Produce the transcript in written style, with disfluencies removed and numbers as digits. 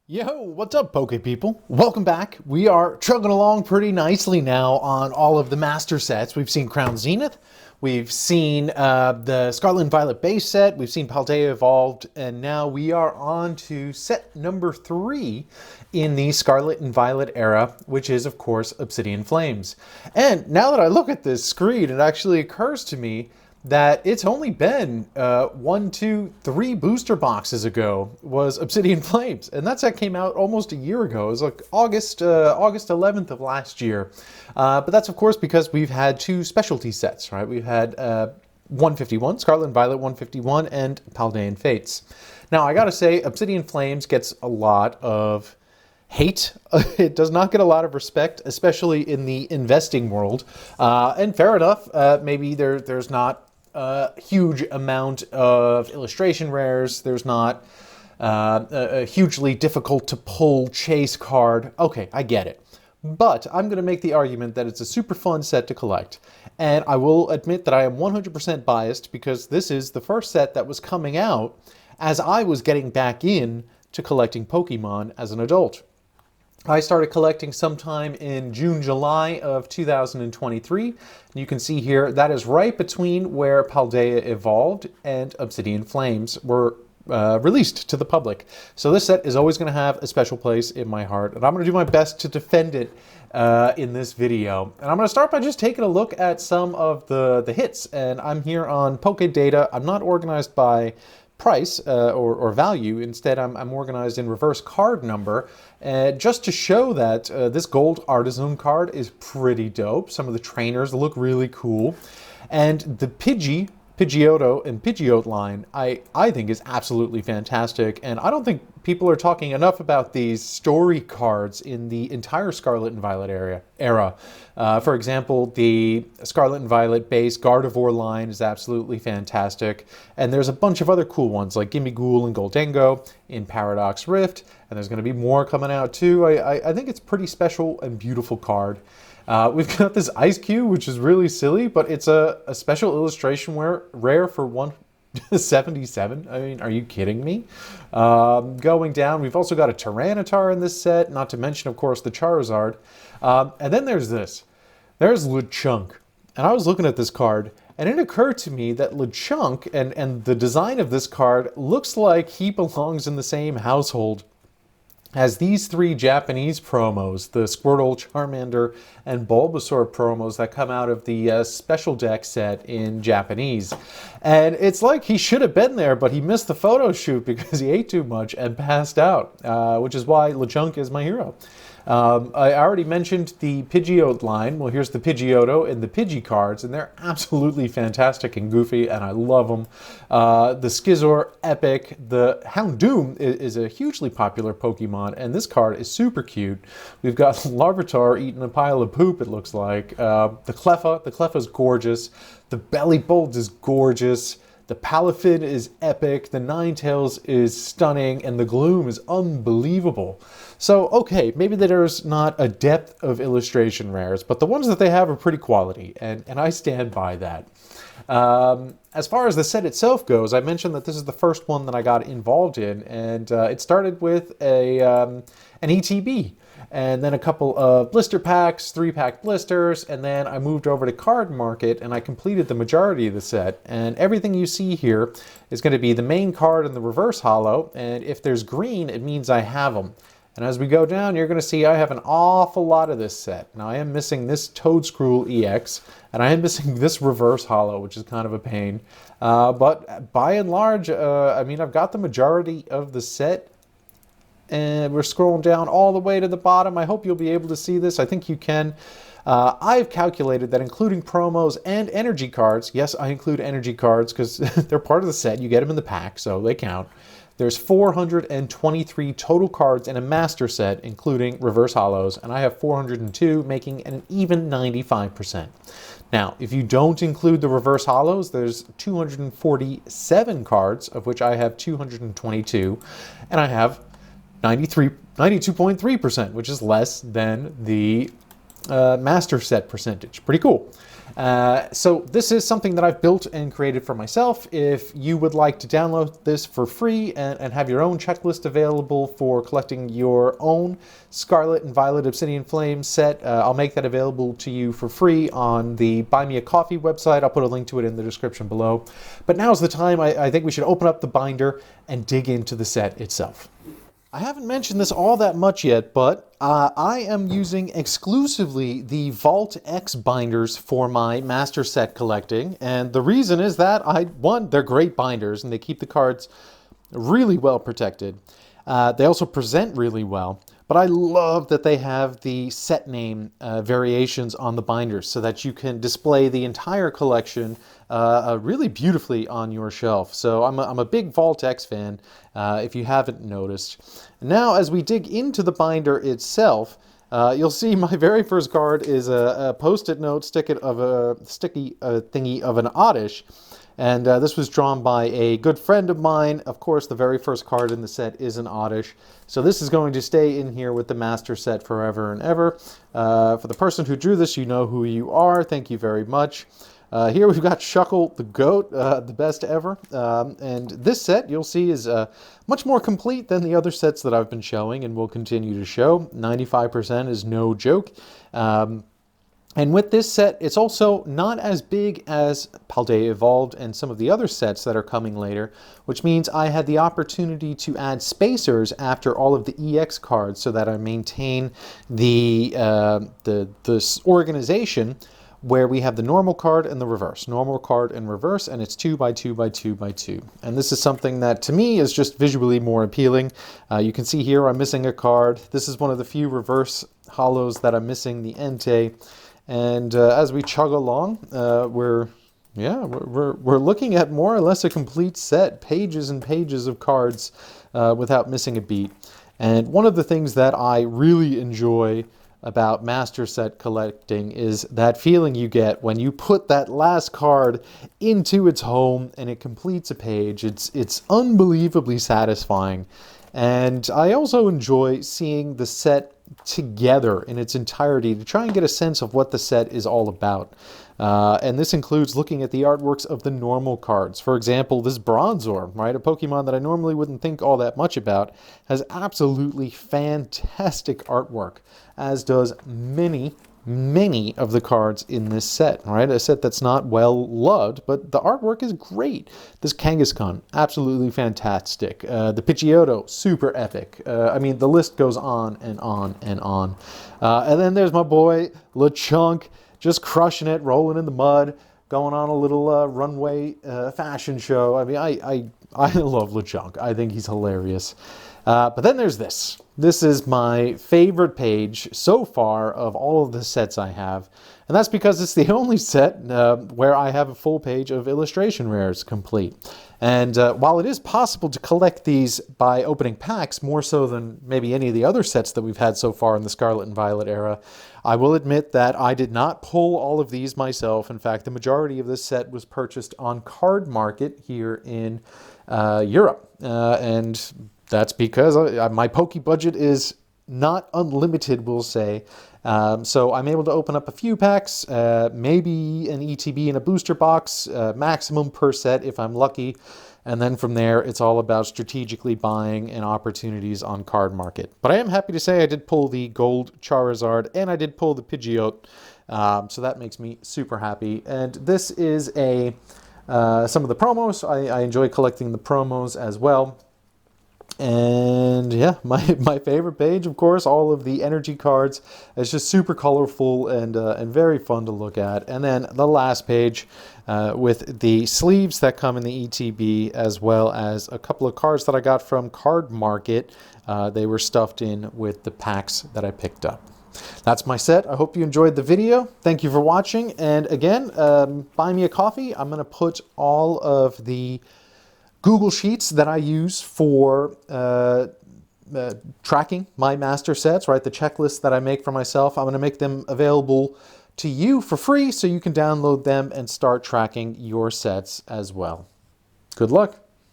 Yo, what's up, Poke people? Welcome back. We are chugging along pretty nicely now on all of the master sets. We've seen Crown Zenith, we've seen the Scarlet and Violet base set, we've seen Paldea Evolved, and now we are on to set number 3 in the Scarlet and Violet era, which is, of course, Obsidian Flames. And now that I look at this screen, it actually occurs to me that it's only been 1, 2, 3 booster boxes ago was Obsidian Flames, and that set came out almost a year ago. It was like August 11th of last year. But that's of course because we've had 2 specialty sets, right? We've had 151, Scarlet and Violet 151, and Paldean Fates. Now I gotta say, Obsidian Flames gets a lot of hate. It does not get a lot of respect, especially in the investing world. And fair enough, maybe there's not a huge amount of illustration rares. There's not a hugely difficult to pull chase card. Okay, I get it. But I'm going to make the argument that it's a super fun set to collect. And I will admit that I am 100% biased because this is the first set that was coming out as I was getting back in to collecting Pokemon as an adult. I started collecting sometime in June, July of 2023. And you can see here, that is right between where Paldea Evolved and Obsidian Flames were released to the public. So this set is always going to have a special place in my heart, and I'm going to do my best to defend it in this video. And I'm going to start by just taking a look at some of the hits. And I'm here on Poke Data. I'm not organized by price or value. Instead, I'm organized in reverse card number, just to show that this gold artisan card is pretty dope. Some of the trainers look really cool, and the Pidgeotto and Pidgeot line I think is absolutely fantastic, and I don't think people are talking enough about these story cards in the entire Scarlet and Violet era. For example, the Scarlet and Violet base Gardevoir line is absolutely fantastic, and there's a bunch of other cool ones like Gimmighoul and Goldengo in Paradox Rift, and there's going to be more coming out too. I think it's a pretty special and beautiful card. We've got this Ice Cube, which is really silly, but it's a special illustration rare for 177. I mean, are you kidding me? Going down, we've also got a Tyranitar in this set, not to mention, of course, the Charizard. And then there's this. There's Lechonk. And I was looking at this card, and it occurred to me that Lechonk and the design of this card looks like he belongs in the same household as these 3 Japanese promos, the Squirtle, Charmander, and Bulbasaur promos that come out of the special deck set in Japanese. And it's like he should have been there, but he missed the photo shoot because he ate too much and passed out, which is why Lechonk is my hero. I already mentioned the Pidgeot line. Well, here's the Pidgeotto and the Pidgey cards, and they're absolutely fantastic and goofy, and I love them. The Skizor, epic. The Houndoom is a hugely popular Pokemon, and this card is super cute. We've got Larvitar eating a pile of poop, it looks like. The Cleffa's gorgeous. The Bellibolt is gorgeous. The Palafin is epic, the Ninetales is stunning, and the Gloom is unbelievable. So, okay, maybe there's not a depth of illustration rares, but the ones that they have are pretty quality, and I stand by that. As far as the set itself goes, I mentioned that this is the first one that I got involved in, and it started with an ETB. And then a couple of blister packs, 3-pack blisters, and then I moved over to Card Market and I completed the majority of the set. And everything you see here is going to be the main card and the reverse holo, and if there's green, it means I have them. And as we go down, you're going to see I have an awful lot of this set. Now I am missing this Toedscruel EX, and I am missing this reverse holo, which is kind of a pain. But by and large, I mean, I've got the majority of the set. And we're scrolling down all the way to the bottom. I hope you'll be able to see this. I think you can. I've calculated that including promos and energy cards, yes, I include energy cards because they're part of the set. You get them in the pack, so they count. There's 423 total cards in a master set, including reverse holos, and I have 402, making an even 95%. Now, if you don't include the reverse holos, there's 247 cards, of which I have 222, and I have 92.3%, which is less than the master set percentage. Pretty cool. So this is something that I've built and created for myself. If you would like to download this for free and have your own checklist available for collecting your own Scarlet and Violet Obsidian Flames set, I'll make that available to you for free on the Buy Me a Coffee website. I'll put a link to it in the description below. But now's the time. I think we should open up the binder and dig into the set itself. I haven't mentioned this all that much yet, but I am using exclusively the Vault X binders for my Master Set collecting. And the reason is that, one, they're great binders and they keep the cards really well protected. They also present really well. But I love that they have the set name variations on the binders so that you can display the entire collection really beautifully on your shelf. So I'm a big Vault X fan, if you haven't noticed. Now, as we dig into the binder itself, you'll see my very first card is a post-it note sticky thingy of an Oddish. And this was drawn by a good friend of mine. Of course, the very first card in the set is an Oddish. So this is going to stay in here with the Master Set forever and ever. For the person who drew this, you know who you are. Thank you very much. Here we've got Shuckle the Goat, the best ever. And this set, you'll see, is much more complete than the other sets that I've been showing and will continue to show. 95% is no joke. And with this set, it's also not as big as Paldea Evolved and some of the other sets that are coming later, which means I had the opportunity to add spacers after all of the EX cards so that I maintain the organization where we have the normal card and the reverse. Normal card and reverse, and it's 2 by 2 by 2 by 2. And this is something that, to me, is just visually more appealing. You can see here I'm missing a card. This is one of the few reverse holos that I'm missing, the Entei. And as we chug along, we're looking at more or less a complete set, pages and pages of cards without missing a beat. And one of the things that I really enjoy about Master Set collecting is that feeling you get when you put that last card into its home and it completes a page. It's unbelievably satisfying. And I also enjoy seeing the set together in its entirety to try and get a sense of what the set is all about. And this includes looking at the artworks of the normal cards. For example, this Bronzor, right, a Pokemon that I normally wouldn't think all that much about, has absolutely fantastic artwork, as does many of the cards in this set, right? A set that's not well loved, but the artwork is great. This Kangaskhan, absolutely fantastic. The Pidgeotto, super epic. I mean, the list goes on and on and on. And then there's my boy, Lechonk, just crushing it, rolling in the mud, going on a little runway fashion show. I mean, I love Lechonk. I think he's hilarious. But then there's this. This is my favorite page so far of all of the sets I have. And that's because it's the only set where I have a full page of illustration rares complete. And while it is possible to collect these by opening packs, more so than maybe any of the other sets that we've had so far in the Scarlet and Violet era, I will admit that I did not pull all of these myself. In fact, the majority of this set was purchased on Card Market here in Europe. And that's because my Poke budget is not unlimited, we'll say. So I'm able to open up a few packs, maybe an ETB in a booster box, maximum per set if I'm lucky. And then from there, it's all about strategically buying and opportunities on Card Market. But I am happy to say I did pull the Gold Charizard and I did pull the Pidgeot. So that makes me super happy. And this is some of the promos. I enjoy collecting the promos as well. And yeah, my favorite page, of course, all of the energy cards. It's just super colorful and very fun to look at. And then the last page with the sleeves that come in the ETB, as well as a couple of cards that I got from Card Market. They were stuffed in with the packs that I picked up. That's my set. I hope you enjoyed the video. Thank you for watching. And again, buy me a coffee. I'm going to put all of the Google Sheets that I use for tracking my master sets, right? The checklists that I make for myself, I'm going to make them available to you for free so you can download them and start tracking your sets as well. Good luck.